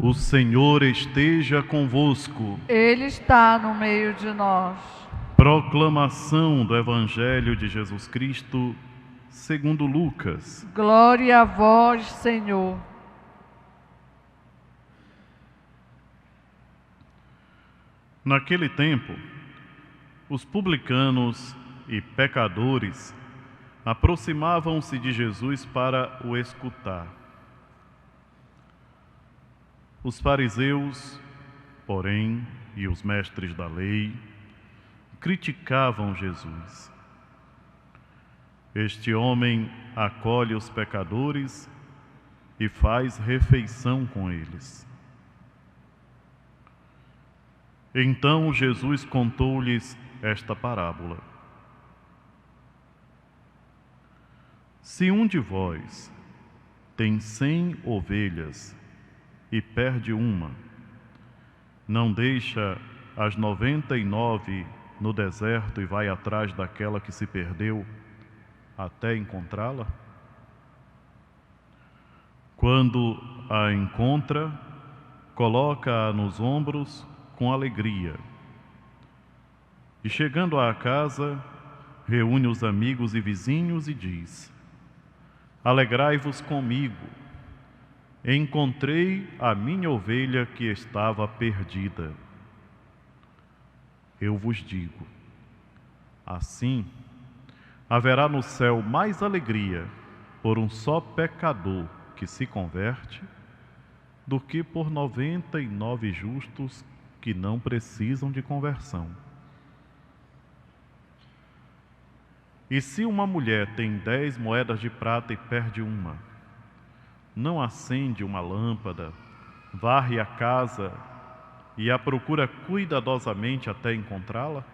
O Senhor esteja convosco. Ele está no meio de nós. Proclamação do Evangelho de Jesus Cristo, segundo Lucas. Glória a vós, Senhor. Naquele tempo, os publicanos e pecadores aproximavam-se de Jesus para o escutar. Os fariseus, porém, e os mestres da lei, criticavam Jesus. Este homem acolhe os pecadores e faz refeição com eles. Então Jesus contou-lhes esta parábola. Se um de vós tem 100 ovelhas e perde uma, não deixa as 99 no deserto e vai atrás daquela que se perdeu até encontrá-la? Quando a encontra, coloca-a nos ombros com alegria. E chegando à casa, reúne os amigos e vizinhos e diz: Alegrai-vos comigo, encontrei a minha ovelha que estava perdida. Eu vos digo, assim haverá no céu mais alegria por um só pecador que se converte do que por 99 justos que não precisam de conversão. E se uma mulher tem 10 moedas de prata e perde uma, não acende uma lâmpada, varre a casa e a procura cuidadosamente até encontrá-la?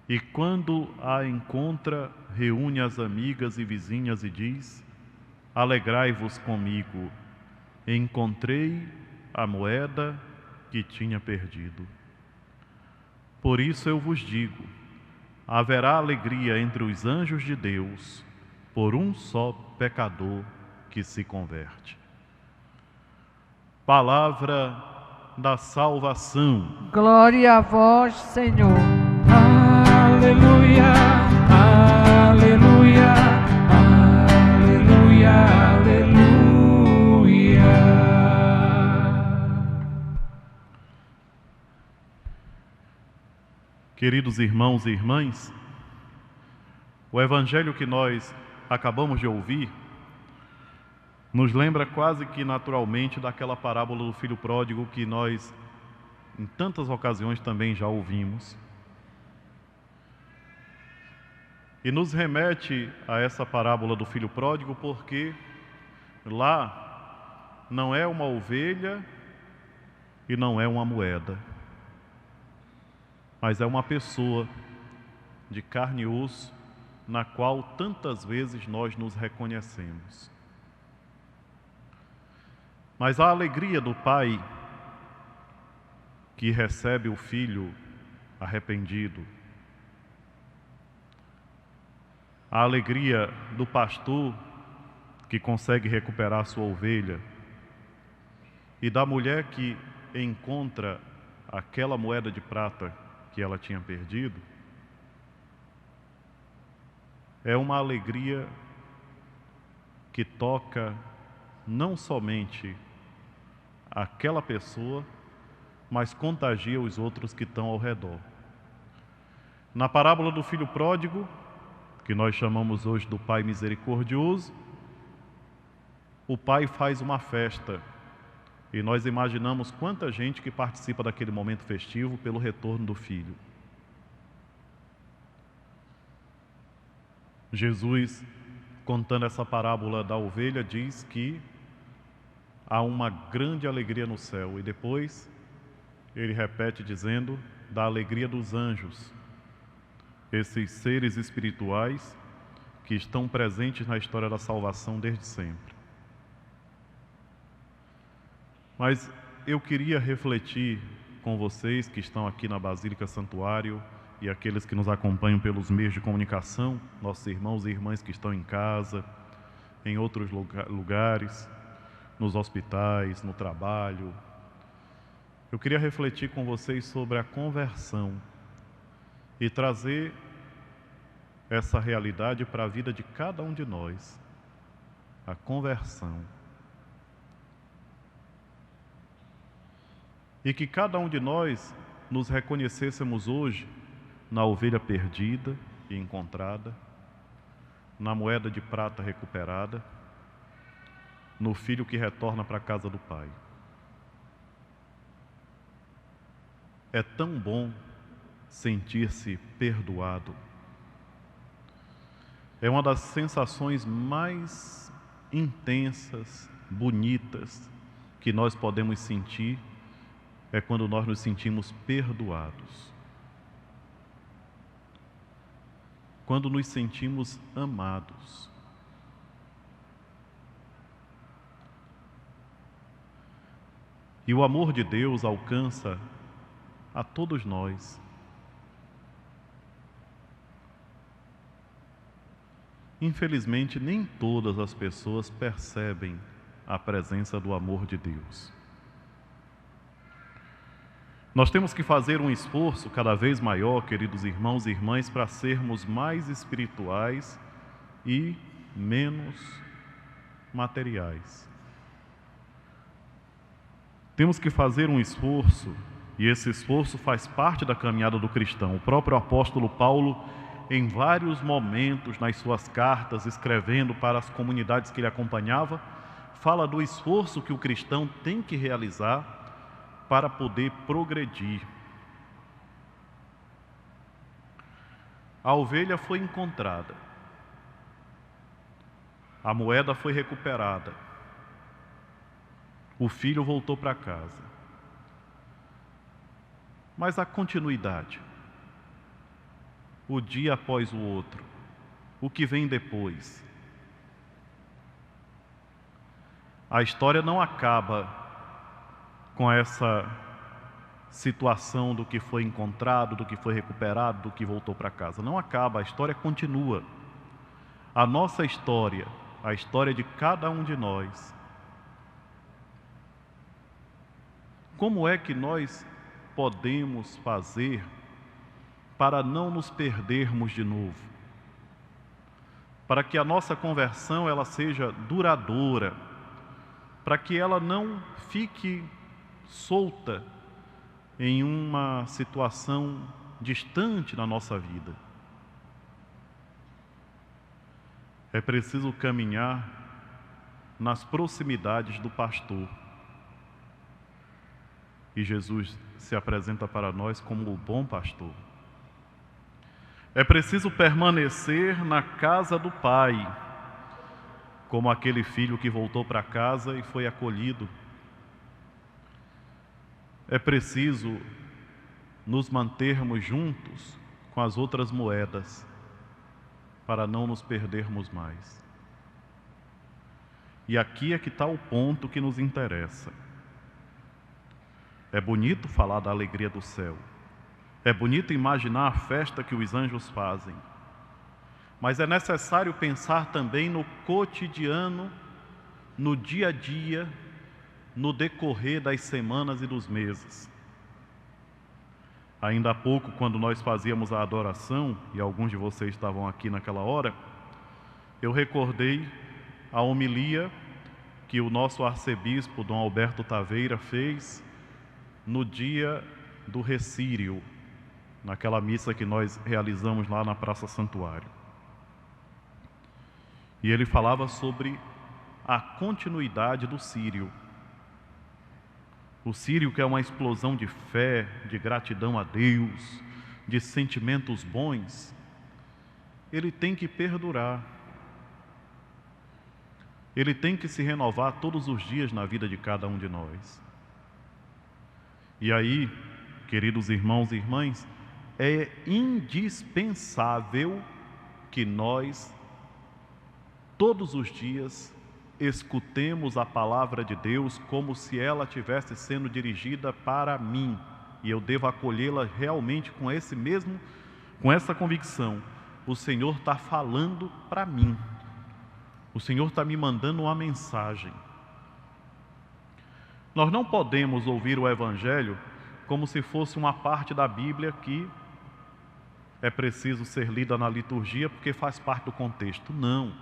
E quando a encontra, reúne as amigas e vizinhas e diz: Alegrai-vos comigo, encontrei a moeda que tinha perdido. Por isso eu vos digo, haverá alegria entre os anjos de Deus por um só pecador que se converte. Palavra da salvação. Glória a vós, Senhor. Aleluia, aleluia, aleluia, aleluia. Queridos irmãos e irmãs, o Evangelho que nós acabamos de ouvir nos lembra quase que naturalmente daquela parábola do filho pródigo que nós, em tantas ocasiões, também já ouvimos. E nos remete a essa parábola do filho pródigo porque lá não é uma ovelha e não é uma moeda, mas é uma pessoa de carne e osso na qual tantas vezes nós nos reconhecemos. Mas a alegria do pai que recebe o filho arrependido, a alegria do pastor que consegue recuperar sua ovelha e da mulher que encontra aquela moeda de prata que ela tinha perdido, é uma alegria que toca não somente aquela pessoa, mas contagia os outros que estão ao redor. Na parábola do filho pródigo, que nós chamamos hoje do Pai misericordioso, o pai faz uma festa e nós imaginamos quanta gente que participa daquele momento festivo pelo retorno do filho. Jesus, contando essa parábola da ovelha, diz que há uma grande alegria no céu e depois ele repete dizendo da alegria dos anjos, esses seres espirituais que estão presentes na história da salvação desde sempre. Mas eu queria refletir com vocês que estão aqui na Basílica Santuário e aqueles que nos acompanham pelos meios de comunicação, nossos irmãos e irmãs que estão em casa, em outros lugares, nos hospitais, no trabalho. Eu queria refletir com vocês sobre a conversão e trazer essa realidade para a vida de cada um de nós. A conversão. E que cada um de nós nos reconhecêssemos hoje na ovelha perdida e encontrada, na moeda de prata recuperada, no filho que retorna para a casa do Pai. É tão bom sentir-se perdoado. É uma das sensações mais intensas, bonitas, que nós podemos sentir, é quando nós nos sentimos perdoados. Quando nos sentimos amados. E o amor de Deus alcança a todos nós. Infelizmente, nem todas as pessoas percebem a presença do amor de Deus. Nós temos que fazer um esforço cada vez maior, queridos irmãos e irmãs, para sermos mais espirituais e menos materiais. Temos que fazer um esforço, e esse esforço faz parte da caminhada do cristão. O próprio apóstolo Paulo, em vários momentos nas suas cartas, escrevendo para as comunidades que ele acompanhava, fala do esforço que o cristão tem que realizar para poder progredir. A ovelha foi encontrada, a moeda foi recuperada, o filho voltou para casa. Mas a continuidade, o dia após o outro, o que vem depois. A história não acaba com essa situação do que foi encontrado, do que foi recuperado, do que voltou para casa. Não acaba, a história continua. A nossa história, a história de cada um de nós. Como é que nós podemos fazer para não nos perdermos de novo? Para que a nossa conversão ela seja duradoura, para que ela não fique solta em uma situação distante na nossa vida. É preciso caminhar nas proximidades do pastor. E Jesus se apresenta para nós como o bom pastor. É preciso permanecer na casa do Pai, como aquele filho que voltou para casa e foi acolhido. É preciso nos mantermos juntos com as outras moedas, para não nos perdermos mais. E aqui é que está o ponto que nos interessa. É bonito falar da alegria do céu. É bonito imaginar a festa que os anjos fazem. Mas é necessário pensar também no cotidiano, no dia a dia, no decorrer das semanas e dos meses. Ainda há pouco, quando nós fazíamos a adoração, e alguns de vocês estavam aqui naquela hora, eu recordei a homilia que o nosso arcebispo, Dom Alberto Taveira, fez no dia do Recírio, naquela missa que nós realizamos lá na Praça Santuário. E ele falava sobre a continuidade do Círio. O Círio, que é uma explosão de fé, de gratidão a Deus, de sentimentos bons, ele tem que perdurar. Ele tem que se renovar todos os dias na vida de cada um de nós. E aí, queridos irmãos e irmãs, é indispensável que nós, todos os dias, escutemos a palavra de Deus como se ela estivesse sendo dirigida para mim, e eu devo acolhê-la realmente com essa convicção. O Senhor está falando para mim. O Senhor está me mandando uma mensagem. Nós não podemos ouvir o Evangelho como se fosse uma parte da Bíblia que é preciso ser lida na liturgia porque faz parte do contexto. Não.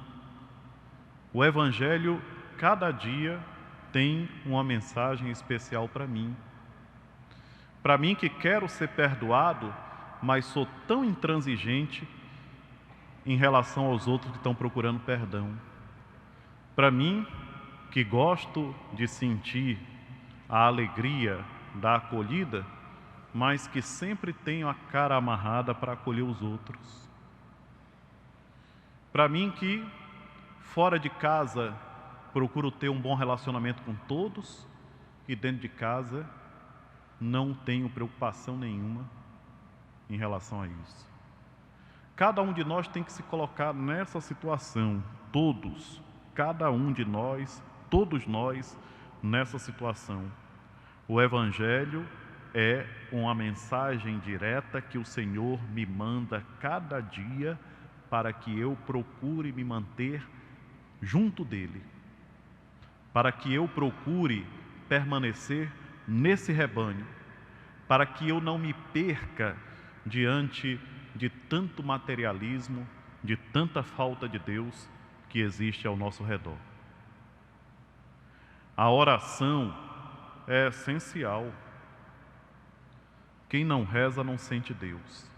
O Evangelho, cada dia, tem uma mensagem especial para mim. Para mim que quero ser perdoado, mas sou tão intransigente em relação aos outros que estão procurando perdão. Para mim, que gosto de sentir a alegria da acolhida, mas que sempre tenho a cara amarrada para acolher os outros. Para mim que, fora de casa, procuro ter um bom relacionamento com todos, e dentro de casa não tenho preocupação nenhuma em relação a isso. Cada um de nós tem que se colocar nessa situação, todos, cada um de nós, todos nós, nessa situação. O Evangelho é uma mensagem direta que o Senhor me manda cada dia para que eu procure me manter junto dele, para que eu procure permanecer nesse rebanho, para que eu não me perca diante de tanto materialismo, de tanta falta de Deus que existe ao nosso redor. A oração é essencial. Quem não reza não sente Deus.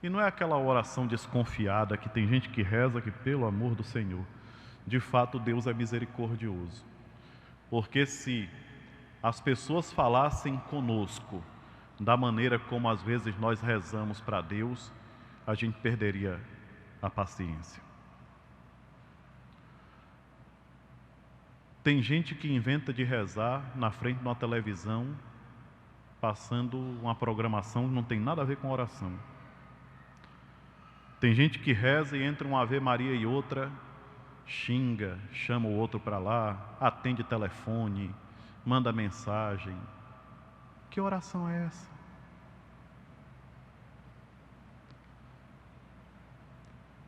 E não é aquela oração desconfiada que tem gente que reza que, pelo amor do Senhor, de fato Deus é misericordioso. Porque se as pessoas falassem conosco da maneira como às vezes nós rezamos para Deus, a gente perderia a paciência. Tem gente que inventa de rezar na frente de uma televisão, passando uma programação que não tem nada a ver com oração. Tem gente que reza e entra uma Ave Maria e outra, xinga, chama o outro para lá, atende telefone, manda mensagem. Que oração é essa?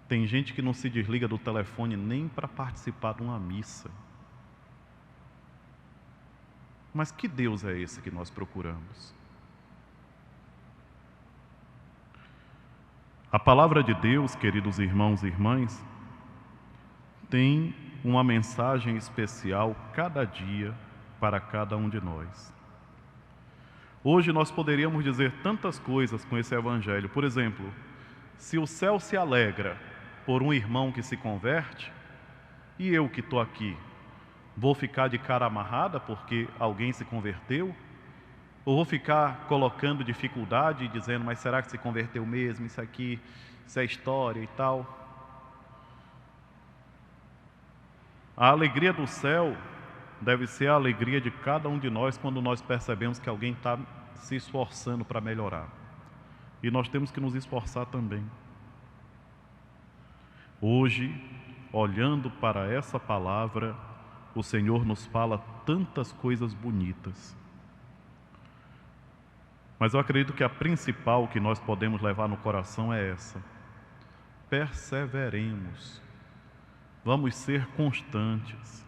Tem gente que não se desliga do telefone nem para participar de uma missa. Mas que Deus é esse que nós procuramos? A palavra de Deus, queridos irmãos e irmãs, tem uma mensagem especial cada dia para cada um de nós. Hoje nós poderíamos dizer tantas coisas com esse evangelho. Por exemplo, se o céu se alegra por um irmão que se converte, e eu que estou aqui, vou ficar de cara amarrada porque alguém se converteu? Ou vou ficar colocando dificuldade e dizendo, mas será que se converteu mesmo? Isso aqui, isso é história e tal. A alegria do céu deve ser a alegria de cada um de nós quando nós percebemos que alguém está se esforçando para melhorar. E nós temos que nos esforçar também. Hoje, olhando para essa palavra, o Senhor nos fala tantas coisas bonitas. Mas eu acredito que a principal que nós podemos levar no coração é essa: perseveremos, vamos ser constantes,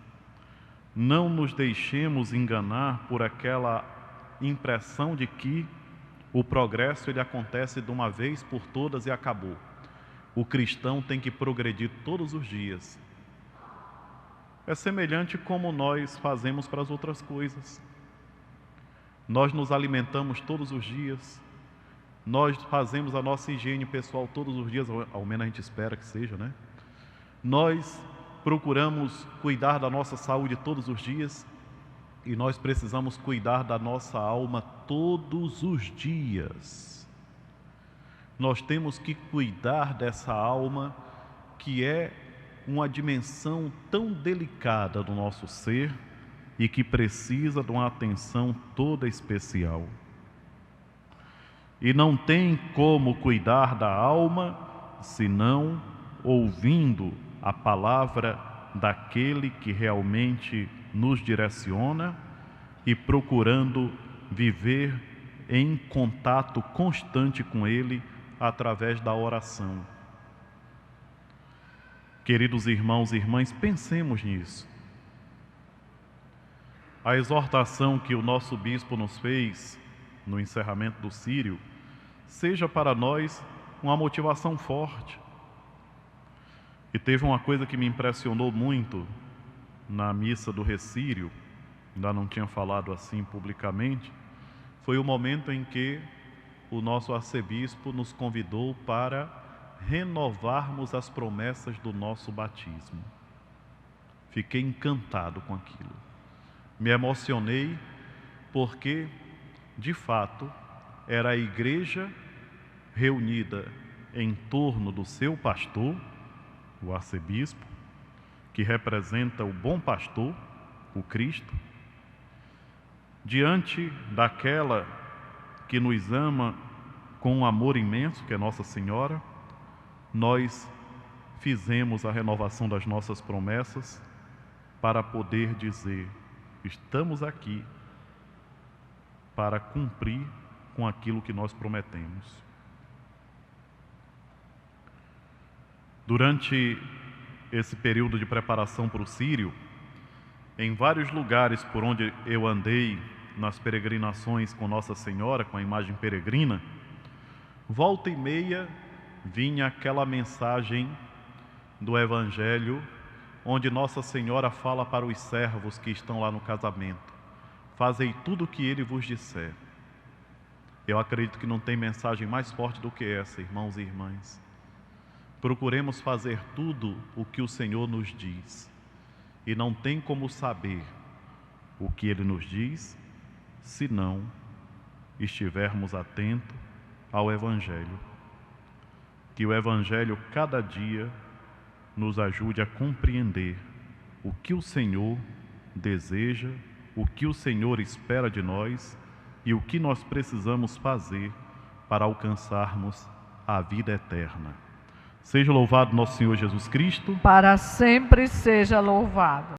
não nos deixemos enganar por aquela impressão de que o progresso ele acontece de uma vez por todas e acabou. O cristão tem que progredir todos os dias. É semelhante como nós fazemos para as outras coisas. Nós nos alimentamos todos os dias, nós fazemos a nossa higiene pessoal todos os dias, ao menos a gente espera que seja, né? Nós procuramos cuidar da nossa saúde todos os dias e nós precisamos cuidar da nossa alma todos os dias. Nós temos que cuidar dessa alma que é uma dimensão tão delicada do nosso ser e que precisa de uma atenção toda especial. E não tem como cuidar da alma senão ouvindo a palavra daquele que realmente nos direciona e procurando viver em contato constante com Ele através da oração. Queridos irmãos e irmãs, pensemos nisso. a exortação que o nosso bispo nos fez no encerramento do Sírio seja para nós uma motivação forte. E teve uma coisa que me impressionou muito na missa do Recírio, ainda não tinha falado assim publicamente, foi o momento em que o nosso arcebispo nos convidou para renovarmos as promessas do nosso batismo. Fiquei encantado com aquilo. Me emocionei porque, de fato, era a igreja reunida em torno do seu pastor, o arcebispo, que representa o bom pastor, o Cristo, diante daquela que nos ama com um amor imenso, que é Nossa Senhora. Nós fizemos a renovação das nossas promessas para poder dizer: estamos aqui para cumprir com aquilo que nós prometemos. Durante esse período de preparação para o Sírio, em vários lugares por onde eu andei nas peregrinações com Nossa Senhora, com a imagem peregrina, volta e meia vinha aquela mensagem do Evangelho, onde Nossa Senhora fala para os servos que estão lá no casamento: fazei tudo o que ele vos disser. Eu acredito que não tem mensagem mais forte do que essa, irmãos e irmãs. Procuremos fazer tudo o que o Senhor nos diz. E não tem como saber o que Ele nos diz se não estivermos atentos ao Evangelho. Que o Evangelho cada dia nos ajude a compreender o que o Senhor deseja, o que o Senhor espera de nós e o que nós precisamos fazer para alcançarmos a vida eterna. Seja louvado nosso Senhor Jesus Cristo. Para sempre seja louvado.